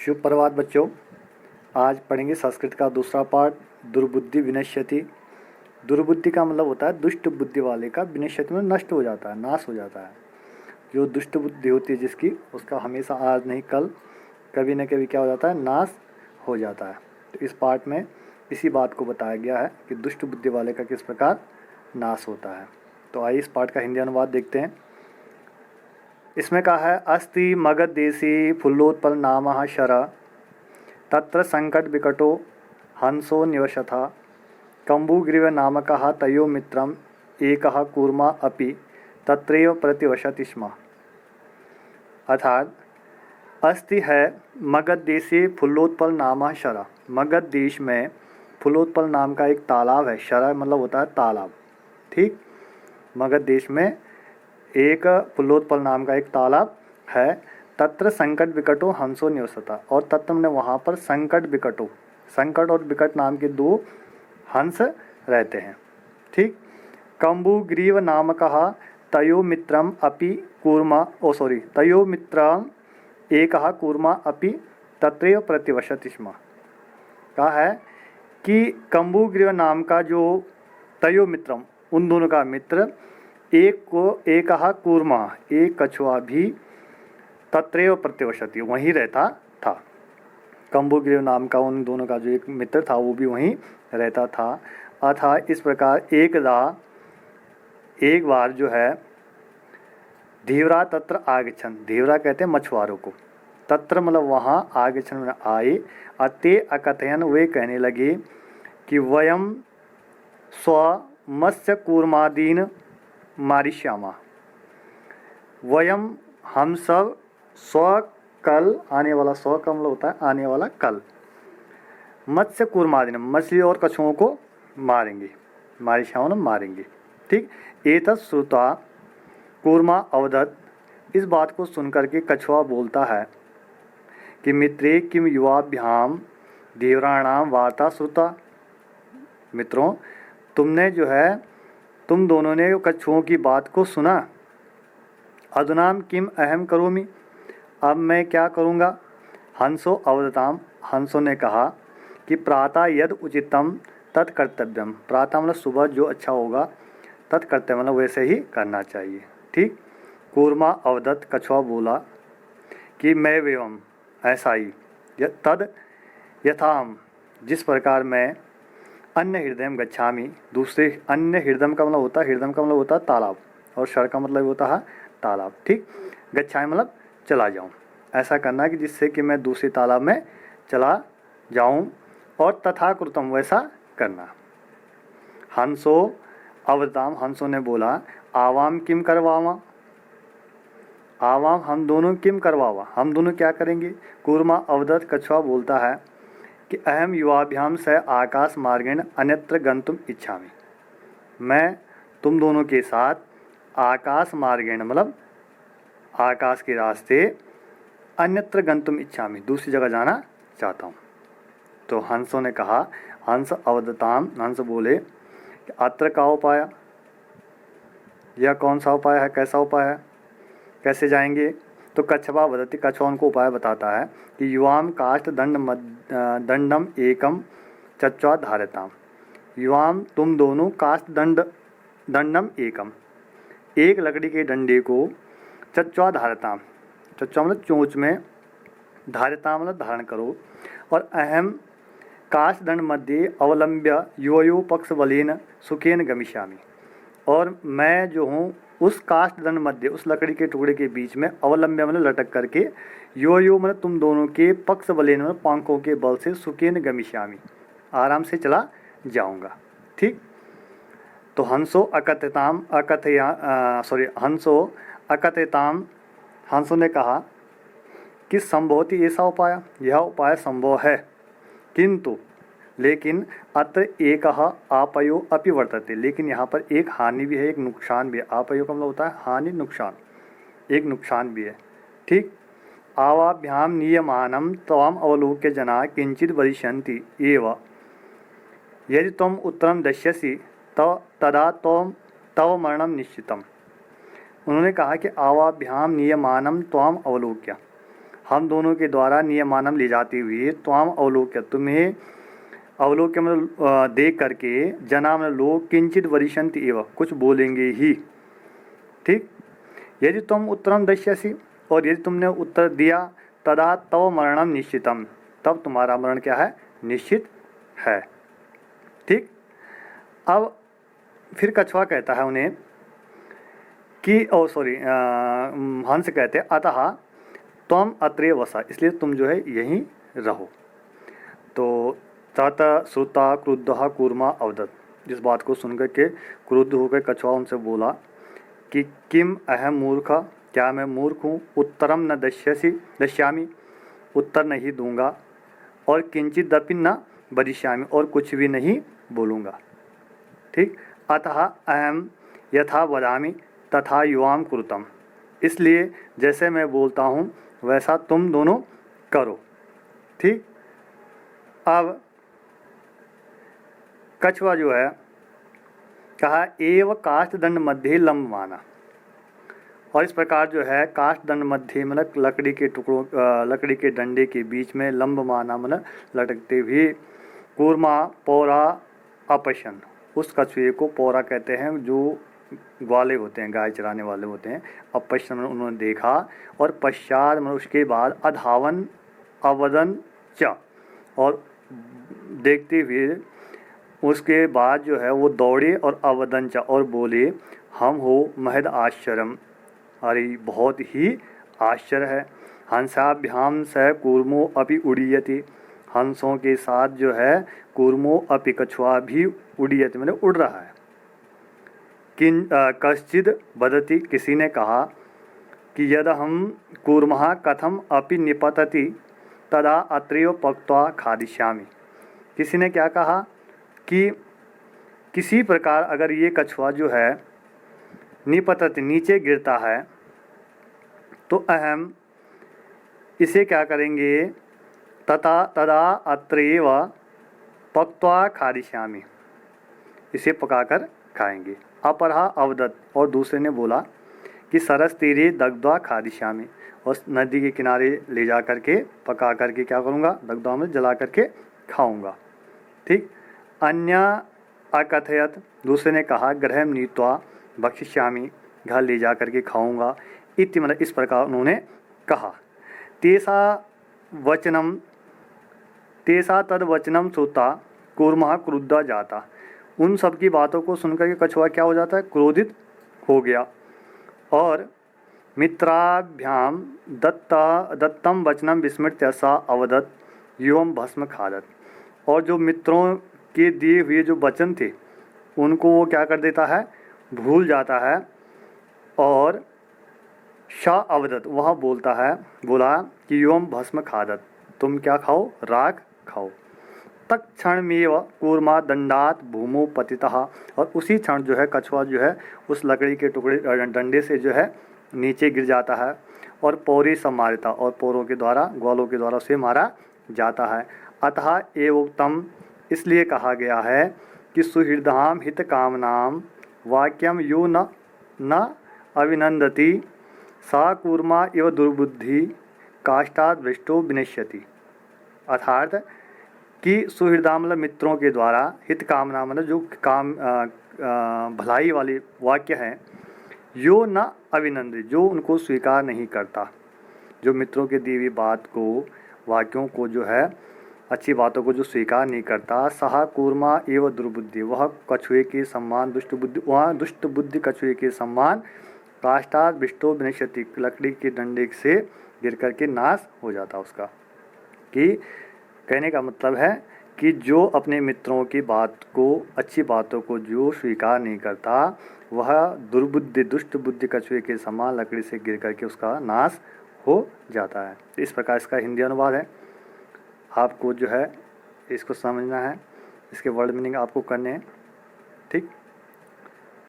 शुभ प्रभात बच्चों। आज पढ़ेंगे संस्कृत का दूसरा पाठ दुर्बुद्धि विनश्यति। दुर्बुद्धि का मतलब होता है दुष्ट बुद्धि वाले का, विनश्यति में नष्ट हो जाता है, नाश हो जाता है। जो दुष्ट बुद्धि होती है जिसकी, उसका हमेशा आज नहीं कल कभी न कभी क्या हो जाता है, नाश हो जाता है। तो इस पाठ में इसी बात को बताया गया है कि दुष्ट बुद्धि वाले का किस प्रकार नाश होता है। तो आइए इस पाठ का हिंदी अनुवाद देखते हैं। इसमें कहा है अस्ति मगध देशी फुल्लोत्पल नामः शर तत्र संकट विकटो हंसो निवसथा कम्बुग्रीव नामकः तयो मित्रम एकः कूर्मा अपि तत्रैव प्रतिवसति स्म। अर्थात अस्ति है मगध देशी फुल्लोत्पल नामः शर। मगध देश में फुल्लोत्पल नाम का एक तालाब है। शर मतलब होता है तालाब, ठीक। मगध देश में एक फुल्लोत्पल नाम का एक तालाब है। तत्र संकट विकटो हंसो निवसता, और तत्र में वहाँ पर संकट विकटो, संकट और विकट नाम के दो हंस रहते हैं, ठीक। कम्बुग्रीव नामकः तयो मित्रम अपि कूर्मा तयो मित्रम एकः कूर्मा अपि तत्रैव प्रतिवसति स्म। कहा है कि कम्बुग्रीव नाम का जो तयो मित्रम, उन दोनों का मित्र, एकः कूर्मा, एक कछुआ भी तत्रैव प्रतिवसति, वहीं रहता था। कम्बुग्रीव नाम का उन दोनों का जो एक मित्र था वो भी वहीं रहता था। अतः इस प्रकार एक बार जो है धीवरा तत्र आगच्छन, धीवरा कहते हैं मछुआरों को, तत्र मतलब वहाँ आगच्छन में आए, अते अकथयन, वे कहने लगे कि वयम स्व मत्स्य कूर्मादीन मारिष्यामा, वयम हम सब स्व कल, आने वाला स्व का मतलब होता है आने वाला कल, मत्स्य कूर्मादीन मछली और कछुओं को मारेंगे, मारिष्यामा मारेंगे, ठीक। एतत् श्रुत्वा कूर्मा अवदत्, इस बात को सुनकर के कछुआ बोलता है कि मित्रे किम युवाभ्याम धीवराणाम वार्ता श्रुता। मित्रों, तुमने जो है, तुम दोनों ने कछुओं की बात को सुना। अधुनाम किम अहम करोमि, अब मैं क्या करूँगा। हंसो अवदताम, हंसों ने कहा कि प्रातः यद उचितम तत्कर्तव्यम, प्रातः मतलब सुबह जो अच्छा होगा, तत्कर्तव्य मतलब वैसे ही करना चाहिए, ठीक। कूर्मा अवदत, कछुआ बोला कि मैं एवं ऐसा ही, तद यथाम, जिस प्रकार मैं अन्य हृदय गच्छामि, दूसरे अन्य हृदय का मतलब होता है, हृदय का मतलब होता है तालाब, और शर का मतलब होता है तालाब, ठीक। गच्छामि मतलब चला जाऊं, ऐसा करना कि जिससे कि मैं दूसरे तालाब में चला जाऊं, और तथा कृतम, वैसा करना। हंसो अवदाम, हंसों ने बोला आवाम किम करवावा, आवाम हम दोनों किम करवावा, हम दोनों क्या करेंगे। कूर्मा अवदत, कछुआ बोलता है कि अहम युवाभ्याम से आकाश मार्गेण अन्यत्र गंतुम इच्छामि, मैं तुम दोनों के साथ आकाश मार्गेण मतलब आकाश के रास्ते अन्यत्र गंतुम इच्छामि, दूसरी जगह जाना चाहता हूँ। तो हंसों ने कहा, हंस अवदताम, हंस बोले कि अत्र का उपाय, यह कौन सा उपाय है, कैसा उपाय है, कैसे जाएंगे। तो कच्छपा वदति, कछुआ उनको उपाय बताता है कि युवाम काष्ठ दंडम एकम चच्वा धारताम, युवाम तुम दोनों काष्ठ दंडम एकम, एक लकड़ी के डंडे को चच्वा धारताम, चच्वा मतलब चोंच में, धारताम मतलब धारण करो, और अहम काष्ठ दंड मध्य अवलंब्य योयो पक्ष बलेन सुखेन गमिष्यामि, और मैं जो हूँ उस काष्ठ दंड मध्य, उस लकड़ी के टुकड़े के बीच में, अवलंब्य मतलब लटक करके, यो मतलब तुम दोनों के पक्ष बलेन मतलब पंखों के बल से, सुखेन गमिष्यामि आराम से चला जाऊंगा, ठीक। तो हंसो अकथयताम, हंसों ने कहा कि संभवती ऐसा उपाय, यह उपाय संभव है, किंतु लेकिन अत्र एकः आपयो अपि वर्तते, लेकिन यहाँ पर एक हानि भी है, एक नुकसान भी है। आपयो का मतलब होता है हानि, नुकसान, एक नुकसान भी है, ठीक। आवाभ्याम नियमानम त्वाम अवलोक्य जना किंचित वदिष्यन्ति एव, यदि त्वम उत्तरम दस्यसि तदा तव मरणम निश्चितम। उन्होंने कहा कि आवाभ्याम नियमानम त्वाम अवलोक्य, हम दोनों के द्वारा नियमानम ले जाती हुई त्वाम अवलोक्य, तुम्हें अवलोक्य मतलब देख करके, जना मतलब लोग किंचित वरिष्यन्ति एवं, कुछ बोलेंगे ही। ठीक। यदि तुम उत्तरम दश्यसि, और यदि तुमने उत्तर दिया, तदा तव मरणम निश्चितम, तब तुम्हारा मरण क्या है, निश्चित है। ठीक। अब फिर कछुआ कहता है उन्हें कि हंस कहते हैं अतः त्वम अत्रे वसा, इसलिए तुम जो है यहीं रहो। तो तत श्रुता क्रुद्धः कूर्मा अवदत्, जिस बात को सुनकर के क्रुद्ध होकर कछुआ उनसे बोला कि किम अहम मूर्ख, क्या मैं मूर्ख हूँ, उत्तरम न दश्यामि, उत्तर नहीं दूंगा, और किंचित दपि न वदिष्यामि, और कुछ भी नहीं बोलूँगा। ठीक। अतः अहम यथा वदामि तथा युवाम कुरुतम, इसलिए जैसे मैं बोलता हूँ वैसा तुम दोनों करो। ठीक। अब कछुआ जो है कहा एव काष्ठ दंड मध्य लंबमाना, और इस प्रकार जो है काष्ठ दंड मध्य मतलब लकड़ी के टुकड़ों, लकड़ी के डंडे के बीच में लंबमाना मतलब लटकते हुए, कूर्मा पौरा अपशन, उस कछुए को पौरा कहते हैं जो ग्वाले होते हैं, गाय चराने वाले होते हैं। अपशन मतलब उन्होंने देखा, और पश्चात मतलब उसके बाद अधावन अवदन च, और देखते हुए उसके बाद जो है वो दौड़े और अवदन च, और बोले हम हो महद आश्चर्यम, अरे बहुत ही आश्चर्य है। हंसाभ्याम स कूर्मो अपि उड़ीयति, हंसों के साथ जो है कूर्मो अपि कछुआ भी उड़ीयति मतलब उड़ रहा है। किन कश्चिद वदति, किसी ने कहा कि यद हम कूर्मः कथम अपि निपतति तदा अत्रैव पक्त्वा खादिष्यामि, किसी ने क्या कहा कि किसी प्रकार अगर ये कछुआ जो है निपतति नीचे गिरता है तो अहम इसे क्या करेंगे, तदा अत्रैव पक्त्वा खादिष्यामि, इसे पकाकर खाएंगे। अपरहा अवदत्, और दूसरे ने बोला कि सरस तीरे दग्ध्वा खादिष्यामि, और नदी के किनारे ले जा करके पका करके क्या करूँगा, दग्ध्वा में जला करके खाऊंगा। ठीक। अन्य अकथयत, दूसरे ने कहा गृहम नीत्वा भक्षिष्यामि, घर ले जा करके खाऊंगा। इति मतलब इस प्रकार उन्होंने कहा। तेसा तद वचनम श्रुता कूर्मः क्रुद्धा जाता, उन सब की बातों को सुनकर के कछुआ क्या हो जाता है, क्रोधित हो गया, और मित्राभ्याम दत्तम वचनम विस्मृत्य सा अवदत् युवम भस्म खादत, और जो मित्रों के दिए हुए जो वचन थे उनको वो क्या कर देता है, भूल जाता है, और शाह अवदत् वह बोला कि युवम भस्म खादत, तुम क्या खाओ, राख खाओ। तत्क्षणमेव कूर्मा दंडात भूमो पतितः, और उसी क्षण जो है कछुआ जो है उस लकड़ी के टुकड़े डंडे से जो है नीचे गिर जाता है, और पौरी सम्मारिता, और पौरों के द्वारा, ग्वालों के द्वारा उसे मारा जाता है। अतः एवोक्तम, इसलिए कहा गया है कि सुहृदाम हित कामनाम वाक्यम यो न अभिनंदति सा कूर्मा इव दुर्बुद्धि काष्ठाद दृष्टो विनश्यति, अर्थात कि सुहृदा मतलब मित्रों के द्वारा, हित कामना मतलब जो काम भलाई वाले वाक्य हैं, यो न अभिनंदित, जो उनको स्वीकार नहीं करता, जो मित्रों के दी हुई बात को, वाक्यों को जो है, अच्छी बातों को जो स्वीकार नहीं करता, सहा कूर्मा एवं दुर्बुद्धि, वह कछुए के सम्मान दुष्ट बुद्धि, वह दुष्ट बुद्धि कछुए के सम्मान काष्ठाद विष्टो विनश्यति, लकड़ी के डंडे से गिर करके नाश हो जाता उसका। कि कहने का मतलब है कि जो अपने मित्रों की बात को, अच्छी बातों को जो स्वीकार नहीं करता, वह दुर्बुद्धि दुष्ट बुद्धि कछुए के समान लकड़ी से गिर करके उसका नाश हो जाता है। इस प्रकार इसका हिंदी अनुवाद है। आपको जो है इसको समझना है, इसके वर्ड मीनिंग आपको करने हैं। ठीक।